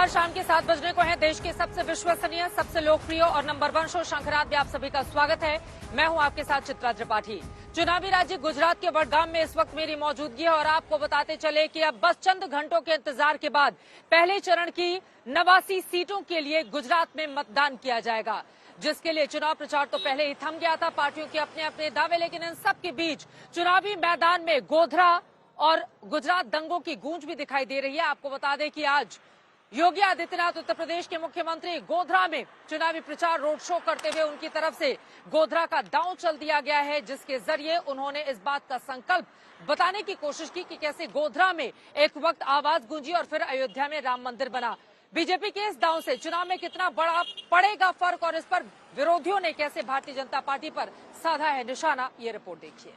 नमस्कार, शाम के 7 बजने को है। देश के सबसे विश्वसनीय, सबसे लोकप्रिय और नंबर 1 शो शंखरात में आप सभी का स्वागत है। मैं हूं आपके साथ चित्रा त्रिपाठी। चुनावी राज्य गुजरात के वडगाम में इस वक्त मेरी मौजूदगी है और आपको बताते चले कि अब बस चंद घंटों के इंतजार के बाद पहले चरण की 89 सीटों के लिए गुजरात में मतदान किया जाएगा, जिसके लिए चुनाव प्रचार तो पहले ही थम गया था। पार्टियों के अपने अपने दावे, लेकिन इन सब के बीच चुनावी मैदान में गोधरा और गुजरात दंगों की गूंज भी दिखाई दे रही है। आपको बता दें कि आज योगी आदित्यनाथ उत्तर प्रदेश के मुख्यमंत्री गोधरा में चुनावी प्रचार रोड शो करते हुए उनकी तरफ से गोधरा का दांव चल दिया गया है, जिसके जरिए उन्होंने इस बात का संकल्प बताने की कोशिश की कि कैसे गोधरा में एक वक्त आवाज गूंजी और फिर अयोध्या में राम मंदिर बना। बीजेपी के इस दांव से चुनाव में कितना बड़ा पड़ेगा फर्क और इस पर विरोधियों ने कैसे भारतीय जनता पार्टी पर साधा है निशाना, ये रिपोर्ट देखिए।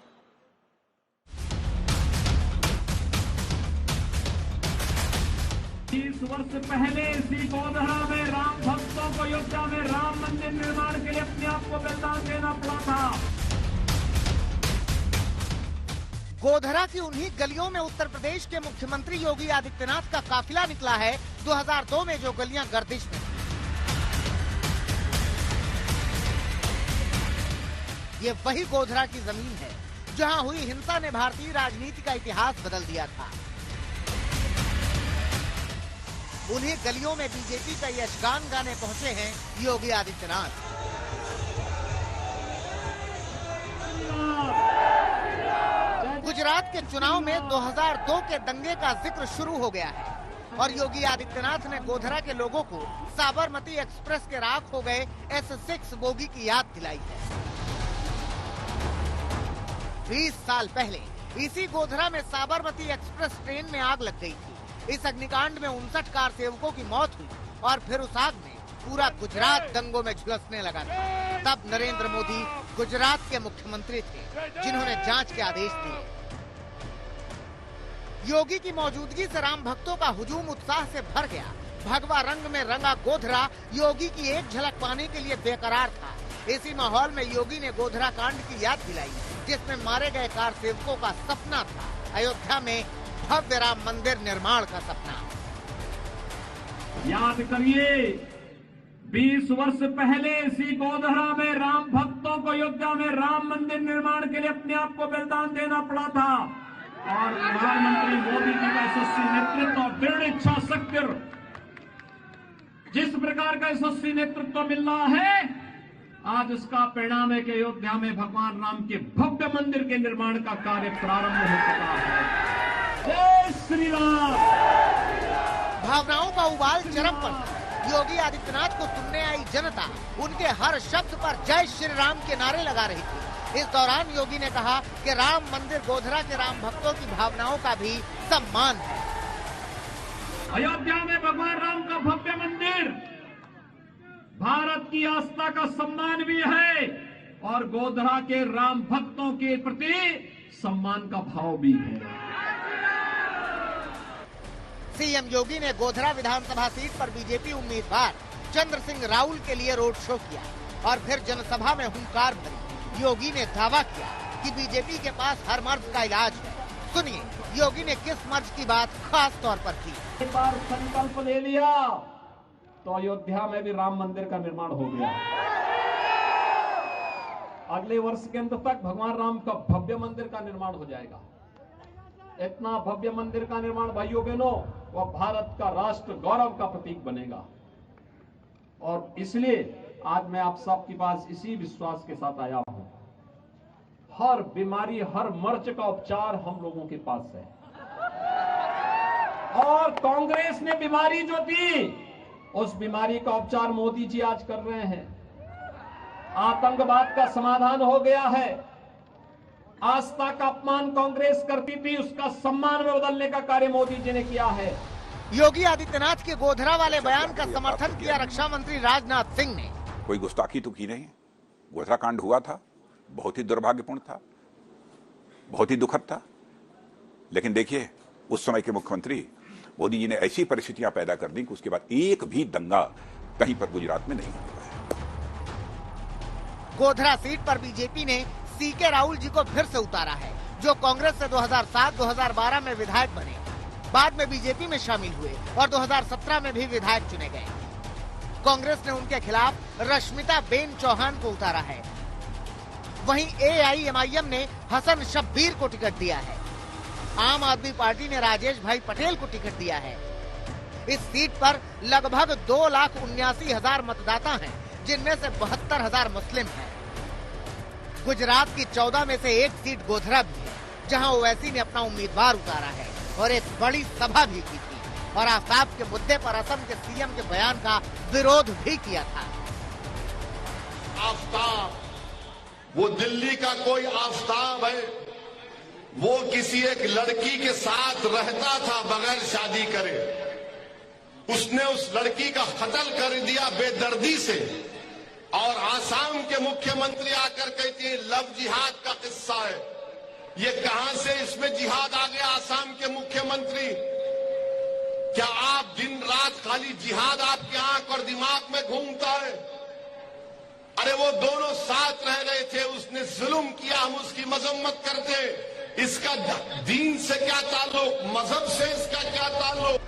20 वर्ष पहले इसी गोधरा में राम भक्तों को अयोध्या में राम मंदिर निर्माण के लिए अपने आप को बलिदान देना पड़ा था। गोधरा की उन्हीं गलियों में उत्तर प्रदेश के मुख्यमंत्री योगी आदित्यनाथ का काफिला निकला है 2002 में जो गलियां गर्दिश में। ये वही गोधरा की जमीन है जहां हुई हिंसा ने भारतीय राजनीति का इतिहास बदल दिया था। उन्हीं गलियों में बीजेपी का यशगान गाने पहुंचे हैं योगी आदित्यनाथ। गुजरात के चुनाव में 2002 के दंगे का जिक्र शुरू हो गया है और योगी आदित्यनाथ ने गोधरा के लोगों को साबरमती एक्सप्रेस के राख हो गए S6 बोगी की याद दिलाई है। 20 साल पहले इसी गोधरा में साबरमती एक्सप्रेस ट्रेन में आग लग गई थी। इस अग्निकांड में 59 कार सेवकों की मौत हुई और फिर उस आग में पूरा गुजरात दंगों में झुलसने लगा था। तब नरेंद्र मोदी गुजरात के मुख्यमंत्री थे जिन्होंने जांच के आदेश दिए। योगी की मौजूदगी से राम भक्तों का हुजूम उत्साह से भर गया। भगवा रंग में रंगा गोधरा योगी की एक झलक पाने के लिए बेकरार था। इसी माहौल में योगी ने गोधरा कांड की याद दिलाई, जिसमें मारे गए कार सेवकों का सपना था अयोध्या में भव्य राम मंदिर निर्माण का सपना। याद करिए, 20 वर्ष पहले इसी गोधरा में राम भक्तों को अयोध्या में राम मंदिर निर्माण के लिए अपने आप को बलिदान देना पड़ा था और प्रधानमंत्री मोदी जी का यशस्वी नेतृत्व और दृढ़ इच्छा शक्ति, जिस प्रकार का यशस्वी नेतृत्व मिल रहा है, आज उसका परिणाम है कि अयोध्या में भगवान राम के भव्य मंदिर के निर्माण का कार्य प्रारंभ हो चुका है। जय श्री राम। भावनाओं का उबाल चरम पर था। योगी आदित्यनाथ को सुनने आई जनता उनके हर शब्द पर जय श्री राम के नारे लगा रही थी। इस दौरान योगी ने कहा कि राम मंदिर गोधरा के राम भक्तों की भावनाओं का भी सम्मान है। अयोध्या में भगवान राम का भव्य मंदिर भारत की आस्था का सम्मान भी है और गोधरा के राम भक्तों के प्रति सम्मान का भाव भी है। सीएम योगी ने गोधरा विधानसभा सीट पर बीजेपी उम्मीदवार चंद्र सिंह राहुल के लिए रोड शो किया और फिर जनसभा में हुंकार भरी। योगी ने दावा किया कि बीजेपी के पास हर मर्ज का इलाज है। सुनिए योगी ने किस मर्ज की बात खास तौर पर की। एक बार संकल्प ले लिया तो अयोध्या में भी राम मंदिर का निर्माण हो गया। अगले वर्ष के अंत तक भगवान राम का भव्य मंदिर का निर्माण हो जाएगा। इतना भव्य मंदिर का निर्माण भाइयों बहनों, वह भारत का राष्ट्र गौरव का प्रतीक बनेगा और इसलिए आज मैं आप सबके पास इसी विश्वास के साथ आया हूं। हर बीमारी, हर मर्ज का उपचार हम लोगों के पास है और कांग्रेस ने बीमारी जो दी, उस बीमारी का उपचार मोदी जी आज कर रहे हैं। आतंकवाद का समाधान हो गया है। आस्था का अपमान कांग्रेस करती थी, उसका सम्मान में बदलने का कार्य मोदी जी ने किया है। योगी आदित्यनाथ के गोधरा वाले बयान का समर्थन किया रक्षा मंत्री राजनाथ सिंह ने। कोई गुस्ताखी तो की नहीं। गोधरा कांड हुआ था, बहुत ही दुर्भाग्यपूर्ण था, बहुत ही दुखद था, लेकिन देखिए उस समय के मुख्यमंत्री मोदी जी ने ऐसी परिस्थितियां पैदा कर दी कि उसके बाद एक भी दंगा कहीं पर गुजरात में नहीं हुआ है। गोधरा सीट पर बीजेपी ने सीके राहुल जी को फिर से उतारा है, जो कांग्रेस से 2007-2012 में विधायक बने। बाद में बीजेपी में शामिल हुए और 2017 में भी विधायक चुने गए। कांग्रेस ने उनके खिलाफ रश्मिता बेन चौहान को उतारा है। वहीं AIMIM ने हसन शब्बीर को टिकट दिया है। आम आदमी पार्टी ने राजेश भाई पटेल को टिकट दिया है। इस सीट पर लगभग 2,79,000 मतदाता हैं, जिनमें से 72,000 मुस्लिम हैं। गुजरात की 14 में से एक सीट गोधरा भी है, जहां ओवैसी ने अपना उम्मीदवार उतारा है और एक बड़ी सभा भी की थी और आफताब के मुद्दे पर असम के CM के बयान का विरोध भी किया था। आफताब वो दिल्ली का कोई आफताब है? वो किसी एक लड़की के साथ रहता था बगैर शादी करे। उसने उस लड़की का कत्ल कर दिया बेदर्दी से, और आसाम के मुख्यमंत्री आकर कहते हैं लव जिहाद का किस्सा है। ये कहां से इसमें जिहाद आ गया? आसाम के मुख्यमंत्री, क्या आप दिन रात खाली जिहाद आपके आंख और दिमाग में घूमता है? अरे वो दोनों साथ रह रहे थे, उसने जुल्म किया, हम उसकी मजम्मत करते। इसका दीन से क्या ताल्लुक, मजहब से इसका क्या ताल्लुक?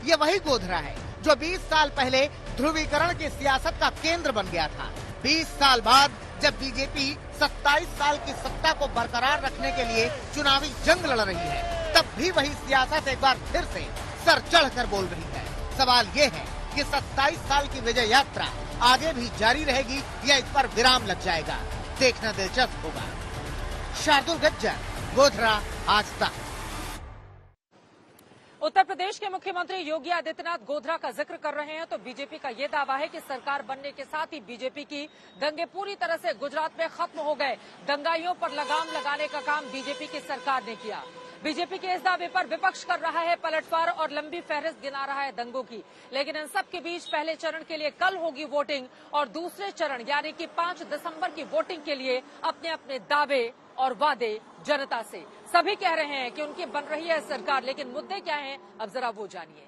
ये वही गोधरा है जो 20 साल पहले ध्रुवीकरण की सियासत का केंद्र बन गया था। 20 साल बाद जब बीजेपी 27 साल की सत्ता को बरकरार रखने के लिए चुनावी जंग लड़ रही है, तब भी वही सियासत एक बार फिर से सर चढ़कर बोल रही है। सवाल ये है कि 27 साल की विजय यात्रा आगे भी जारी रहेगी या इस पर विराम लग जाएगा? देखना दिलचस्प होगा। शार्दुल गज्जर, गोधरा, आज तक। उत्तर प्रदेश के मुख्यमंत्री योगी आदित्यनाथ गोधरा का जिक्र कर रहे हैं तो बीजेपी का ये दावा है कि सरकार बनने के साथ ही बीजेपी की दंगे पूरी तरह से गुजरात में खत्म हो गए। दंगाइयों पर लगाम लगाने का काम बीजेपी की सरकार ने किया। बीजेपी के इस दावे पर विपक्ष कर रहा है पलटवार और लंबी फहरिस्त गिना रहा है दंगों की। लेकिन इन सब के बीच पहले चरण के लिए कल होगी वोटिंग और दूसरे चरण यानी कि 5 दिसंबर की वोटिंग के लिए अपने अपने दावे और वादे जनता से। सभी कह रहे हैं कि उनकी बन रही है सरकार, लेकिन मुद्दे क्या हैं, अब जरा वो जानिए।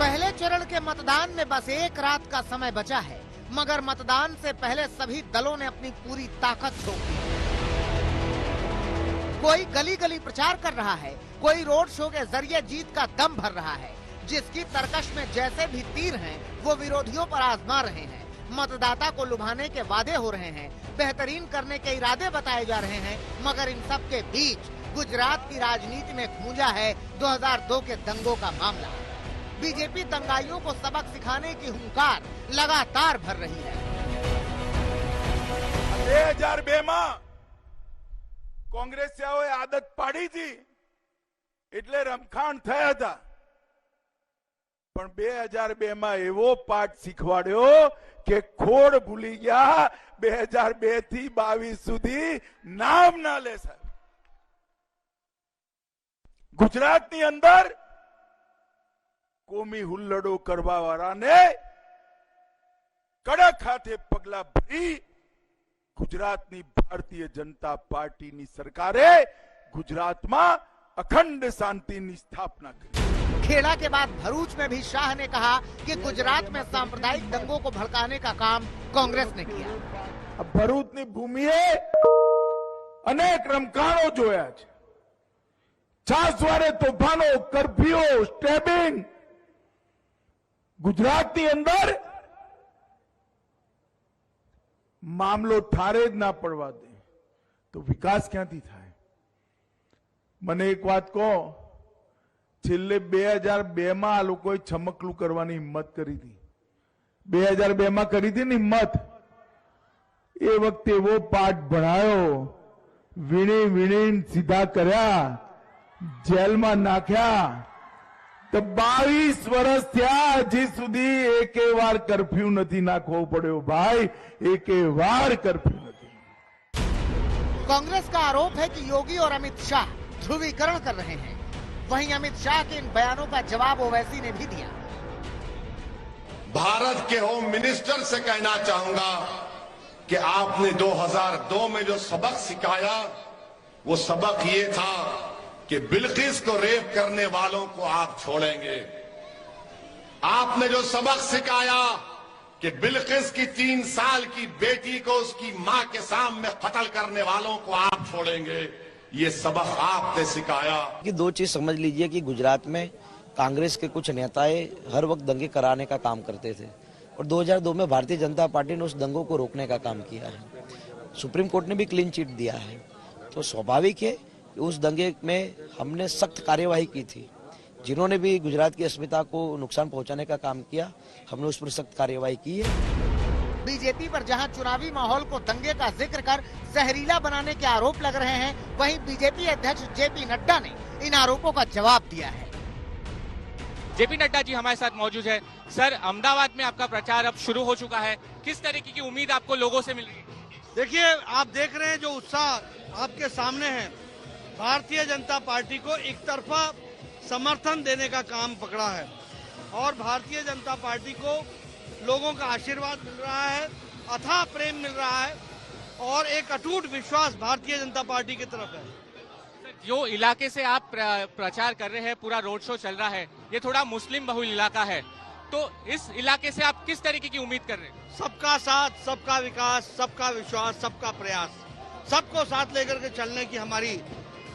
पहले चरण के मतदान में बस एक रात का समय बचा है, मगर मतदान से पहले सभी दलों ने अपनी पूरी ताकत झोंक दी। कोई गली गली प्रचार कर रहा है, कोई रोड शो के जरिए जीत का दम भर रहा है। जिसकी तरकश में जैसे भी तीर हैं, वो विरोधियों पर आजमा रहे हैं। मतदाता को लुभाने के वादे हो रहे हैं, बेहतरीन करने के इरादे बताए जा रहे हैं, मगर इन सब के बीच गुजरात की राजनीति में गूंजा है 2002 के दंगों का मामला। बीजेपी दंगाइयों को सबक सिखाने की हुंकार लगातार भर रही है। 2002 में कांग्रेस आदत पाड़ी थी એટલે રમખાણ થયા હતા, પણ 2002 માં એવો પાઠ શીખવાડ્યો કે ખોડ ભૂલી ગયા। 2002 થી 22 સુધી નામ ના લે સાહેબ। ગુજરાતની અંદર કોમી હુલ્લડો કરવા વાળાને કડક હાથે પગલા ભરી ગુજરાતની ભારતીય જનતા પાર્ટીની સરકારે ગુજરાતમાં अखंड शांति की स्थापना की। खेड़ा के बाद भरूच में भी शाह ने कहा कि गुजरात में सांप्रदायिक दंगों को भड़काने का काम कांग्रेस ने किया। भरूच की भूमिए अनेक रमखाणो जोया छे, छासवारे तोफानो, कर्फ्यू, स्टेबिंग। गुजरात की अंदर मामलो ठारे ज ना पड़वा दे तो विकास क्यांथी थाय? મને એક વાત કહો, છેલ્લે 2002 માં આ લોકોએ છમકલું કરવાની હિંમત કરી હતી। 2002 માં કરી હતી ને હિંમત, એ વખતે એવો પાઠ ભણાયો, વીણી વીણી સીધા કર્યા, જેલમાં નાખ્યા, તો 22 વર્ષ થયા, હજી સુધી એકે વાર कर्फ्यू નથી નાખવો પડ્યો। ભાઈ, એકે વાર कर्फ्यू નથી। कांग्रेस का आरोप है कि योगी और अमित शाह ध्रुवीकरण कर रहे हैं। वहीं अमित शाह के इन बयानों का जवाब ओवैसी ने भी दिया। भारत के होम मिनिस्टर से कहना चाहूंगा कि आपने 2002 में जो सबक सिखाया वो सबक ये था कि बिल्किस को रेप करने वालों को आप छोड़ेंगे। आपने जो सबक सिखाया कि बिल्किस की 3 साल की बेटी को उसकी मां के सामने कत्ल करने वालों को आप छोड़ेंगे, ये सबक आपने सिखाया। कि 2 चीज समझ लीजिए कि गुजरात में कांग्रेस के कुछ नेताएं हर वक्त दंगे कराने का काम करते थे और 2002 में भारतीय जनता पार्टी ने उस दंगों को रोकने का काम किया है। सुप्रीम कोर्ट ने भी क्लीन चिट दिया है, तो स्वाभाविक है कि उस दंगे में हमने सख्त कार्यवाही की थी। जिन्होंने भी गुजरात की अस्मिता को नुकसान पहुंचाने का काम किया, हमने उस पर सख्त कार्यवाही की है। बीजेपी पर जहां चुनावी माहौल को दंगे का जिक्र कर जहरीला बनाने के आरोप लग रहे हैं, वहीं बीजेपी अध्यक्ष जेपी नड्डा ने इन आरोपों का जवाब दिया है। जेपी नड्डा जी हमारे साथ मौजूद है। सर, अहमदाबाद में आपका प्रचार अब शुरू हो चुका है, किस तरीके की उम्मीद आपको लोगों से मिल रही है? देखिए, आप देख रहे हैं जो उत्साह आपके सामने है। भारतीय जनता पार्टी को एक तरफा समर्थन देने का काम पकड़ा है और भारतीय जनता पार्टी को लोगों का आशीर्वाद मिल रहा है, अथाह प्रेम मिल रहा है और एक अटूट विश्वास भारतीय जनता पार्टी की तरफ है। जो इलाके से आप प्रचार कर रहे हैं, पूरा रोड शो चल रहा है, ये थोड़ा मुस्लिम बहुल इलाका है, तो इस इलाके से आप किस तरीके की उम्मीद कर रहे हैं? सबका साथ, सबका विकास, सबका विश्वास, सबका प्रयास, सबको साथ लेकर के चलने की हमारी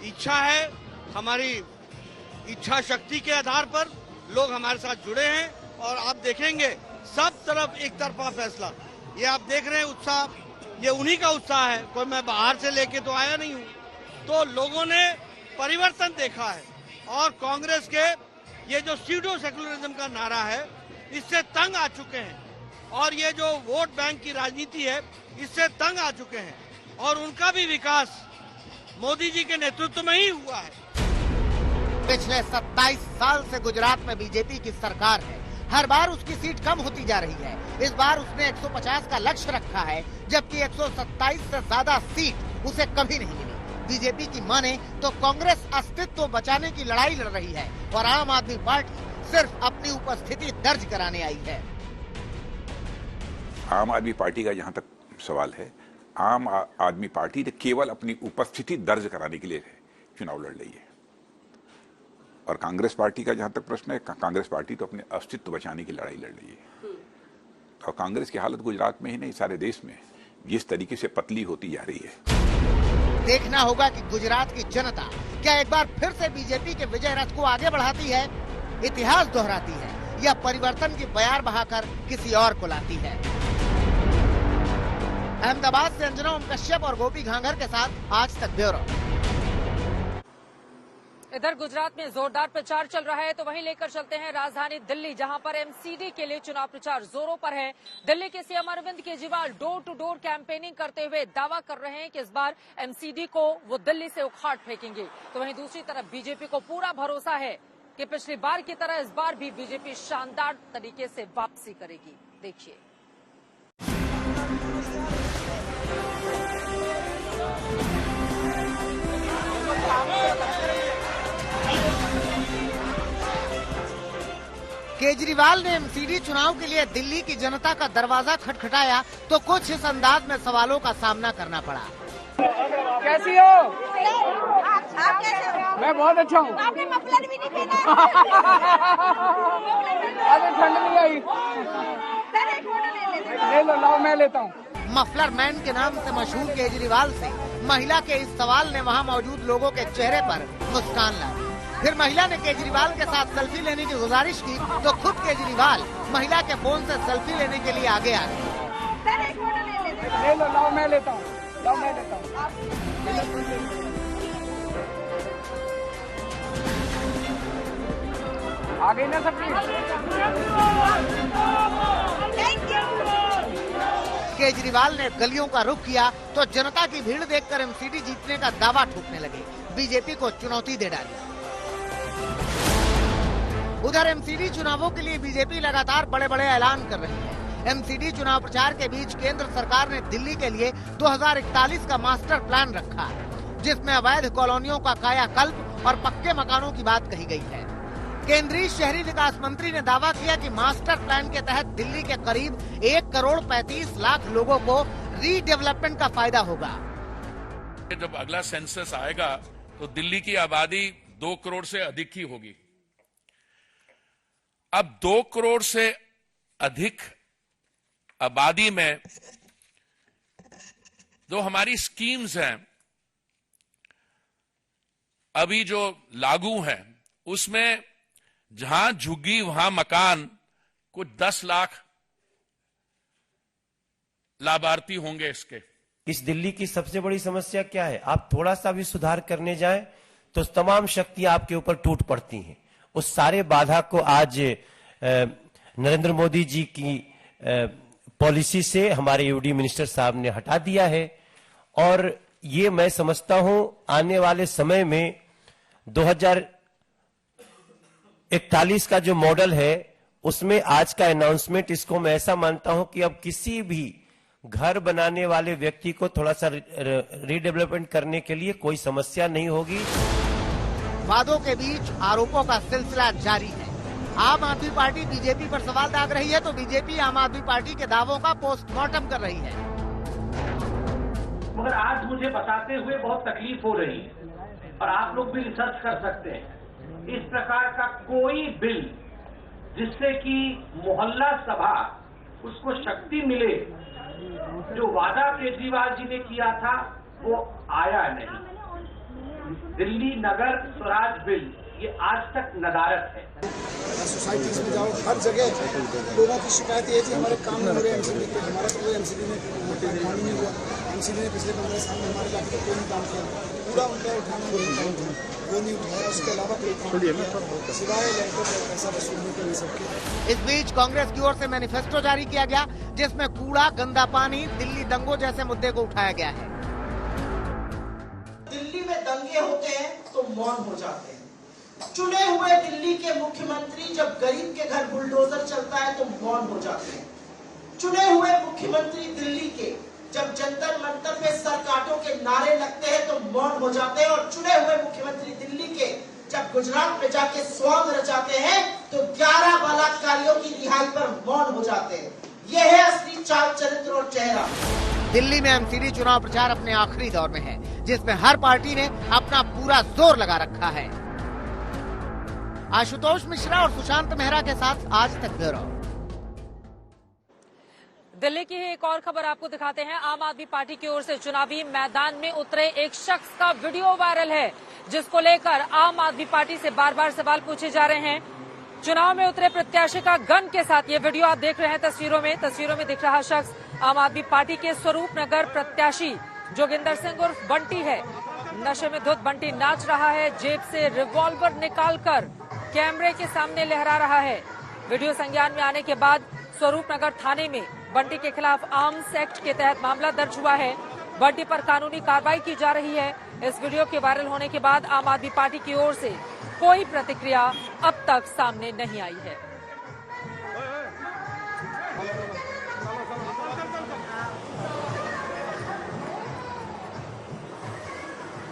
इच्छा है। हमारी इच्छा शक्ति के आधार पर लोग हमारे साथ जुड़े हैं और आप देखेंगे सब तरफ एक तरफा फैसला। ये आप देख रहे हैं उत्साह, ये उन्हीं का उत्साह है, कोई मैं बाहर से लेके तो आया नहीं हूँ। तो लोगों ने परिवर्तन देखा है और कांग्रेस के ये जो सीडो सेकुलरिज्म का नारा है, इससे तंग आ चुके हैं और ये जो वोट बैंक की राजनीति है, इससे तंग आ चुके हैं और उनका भी विकास मोदी जी के नेतृत्व में ही हुआ है। पिछले 27 साल से गुजरात में बीजेपी की सरकार है। हर बार उसकी सीट कम होती जा रही है। इस बार उसने 150 का लक्ष्य रखा है, जबकि 127 से ज्यादा सीट उसे कभी नहीं मिली। बीजेपी की माने तो कांग्रेस अस्तित्व बचाने की लड़ाई लड़ रही है और आम आदमी पार्टी सिर्फ अपनी उपस्थिति दर्ज कराने आई है। आम आदमी पार्टी का जहां तक सवाल है, आम आदमी पार्टी केवल अपनी उपस्थिति दर्ज कराने के लिए चुनाव लड़ रही है और कांग्रेस पार्टी का जहां तक प्रश्न है, कांग्रेस पार्टी तो अपने अस्तित्व बचाने की लड़ाई लड़ रही है। और कांग्रेस की हालत गुजरात में ही नहीं, सारे देश में जिस तरीके से पतली होती जा रही है। देखना होगा कि गुजरात की जनता क्या एक बार फिर से बीजेपी के विजय रथ को आगे बढ़ाती है, इतिहास दोहराती है या परिवर्तन की बयार बहाकर किसी और को लाती है। अहमदाबाद से अंजना ओम कश्यप और गोपी घांगर के साथ आज तक ब्यूरो। इधर गुजरात में जोरदार प्रचार चल रहा है, तो वहीं लेकर चलते हैं राजधानी दिल्ली, जहां पर एमसीडी के लिए चुनाव प्रचार जोरों पर है। दिल्ली के CM Arvind Kejriwal door to door campaigning करते हुए दावा कर रहे हैं कि इस बार एमसीडी को वो दिल्ली से उखाड़ फेंकेंगे। तो वहीं दूसरी तरफ बीजेपी को पूरा भरोसा है कि पिछली बार की तरह इस बार भी बीजेपी शानदार तरीके से वापसी करेगी। देखिए। केजरीवाल ने एमसीडी चुनाव के लिए दिल्ली की जनता का दरवाजा खटखटाया तो कुछ इस अंदाज में सवालों का सामना करना पड़ा। कैसी हो? आप कैसे हो? मैं बहुत अच्छा हूँ। आपने मफलर भी नहीं पहना। अरे ठंड नहीं आई। सर एक फोटो ले लो, लाओ मैं लेता हूँ। मफलर मैन के नाम से मशहूर केजरीवाल से महिला के इस सवाल ने वहाँ मौजूद लोगों के चेहरे पर मुस्कान लाई। फिर महिला ने केजरीवाल के साथ सेल्फी लेने की गुजारिश की तो खुद केजरीवाल महिला के फोन से सेल्फी लेने के लिए आगे आ गए। सर एक फोटो ले लो, लाओ मैं लेता हूँ, लाओ मैं लेता हूँ। आ गई ना सबकी? केजरीवाल ने गलियों का रुख किया तो जनता की भीड़ देखकर एमसीडी जीतने का दावा ठोकने लगे, बीजेपी को चुनौती दे डाली। उधर एमसीडी चुनावों के लिए बीजेपी लगातार बड़े बड़े ऐलान कर रही है। एमसीडी चुनाव प्रचार के बीच केंद्र सरकार ने दिल्ली के लिए 2041 का मास्टर प्लान रखा, जिसमें अवैध कॉलोनियों का कायाकल्प और पक्के मकानों की बात कही गई है। केंद्रीय शहरी विकास मंत्री ने दावा किया कि मास्टर प्लान के तहत दिल्ली के करीब 1,35,00,000 लोगों को रीडेवलपमेंट का फायदा होगा। जब अगला सेंसस आएगा तो दिल्ली की आबादी 2 करोड़ से अधिक ही होगी। अब 2 करोड़ से अधिक आबादी में जो हमारी स्कीम्स हैं अभी जो लागू हैं, उसमें जहां झुग्गी वहां मकान, कुछ 10 लाख लाभार्थी होंगे इसके। इस दिल्ली की सबसे बड़ी समस्या क्या है? आप थोड़ा सा भी सुधार करने जाएं तो तमाम शक्तियां आपके ऊपर टूट पड़ती हैं। उस सारे बाधा को आज नरेंद्र मोदी जी की पॉलिसी से हमारे यूडी मिनिस्टर साहब ने हटा दिया है। और ये मैं समझता हूं आने वाले समय में 2041 का जो मॉडल है उसमें आज का अनाउंसमेंट, इसको मैं ऐसा मानता हूं कि अब किसी भी घर बनाने वाले व्यक्ति को थोड़ा सा रीडेवलपमेंट करने के लिए कोई समस्या नहीं होगी। वादों के बीच आरोपों का सिलसिला जारी है। आम आदमी पार्टी बीजेपी पर सवाल दाग रही है तो बीजेपी आम आदमी पार्टी के दावों का पोस्टमार्टम कर रही है। मगर आज मुझे बताते हुए बहुत तकलीफ हो रही है और आप लोग भी रिसर्च कर सकते हैं। इस प्रकार का कोई बिल जिससे कि मोहल्ला सभा उसको शक्ति मिले, जो वादा केजरीवाल जी ने किया था वो आया नहीं। दिल्ली नगर स्वराज बिल ये आज तक नदारत है। सोसाइटीज में जाओ, हर जगह लोगों की शिकायत ये है कि हमारे काम नहीं हो रहे एमसीडी के। हमारा तो एमसीडी में काम नहीं हुआ। एमसीडी ने पिछले 15 साल में हमारे इलाके में कोई नहीं काम किया। पूरा उनका उठाना वो नहीं उठाया। उसके अलावा कोई काम नहीं किया सिवाय लैंडर पैसा वसूलने के लिए सबके। इस बीच कांग्रेस की ओर से मैनिफेस्टो जारी किया गया, जिसमें कूड़ा, गंदा पानी, दिल्ली दंगों जैसे मुद्दे को उठाया गया है। दिल्ली में दंगे होते हैं तो मौन हो जाते हैं। चुने हुए दिल्ली के मुख्यमंत्री जब गरीब के घर बुलडोजर चलता है तो मौन हो जाते हैं। चुने हुए मुख्यमंत्री दिल्ली के जब जंतर मंतर पे सर काटो के नारे लगते हैं तो मौन हो जाते हैं। और चुने हुए मुख्यमंत्री दिल्ली के जब गुजरात में जाके स्वांग रचाते हैं तो 11 बलात्कारियों की रिहाई पर मौन हो जाते हैं। यह है असली चाल चरित्र और चेहरा। दिल्ली में एमसीडी चुनाव प्रचार अपने आखिरी दौर में है, जिसमें हर पार्टी ने अपना पूरा जोर लगा रखा है। आशुतोष मिश्रा और सुशांत मेहरा के साथ आज तक ब्यूरो। दिल्ली की एक और खबर आपको दिखाते हैं। आम आदमी पार्टी की ओर से चुनावी मैदान में उतरे एक शख्स का वीडियो वायरल है, जिसको लेकर आम आदमी पार्टी से बार बार सवाल पूछे जा रहे हैं। चुनाव में उतरे प्रत्याशी का गन के साथ ये वीडियो आप देख रहे हैं तस्वीरों में दिख रहा शख्स आम आदमी पार्टी के स्वरूप नगर प्रत्याशी जोगिंदर सिंह उर्फ बंटी है। नशे में धुत बंटी नाच रहा है, जेब से रिवॉल्वर निकालकर कैमरे के सामने लहरा रहा है। वीडियो संज्ञान में आने के बाद स्वरूप नगर थाने में बंटी के खिलाफ आर्म्स एक्ट के तहत मामला दर्ज हुआ है। बंटी पर कानूनी कार्रवाई की जा रही है। इस वीडियो के वायरल होने के बाद आम आदमी पार्टी की ओर से कोई प्रतिक्रिया अब तक सामने नहीं आई है।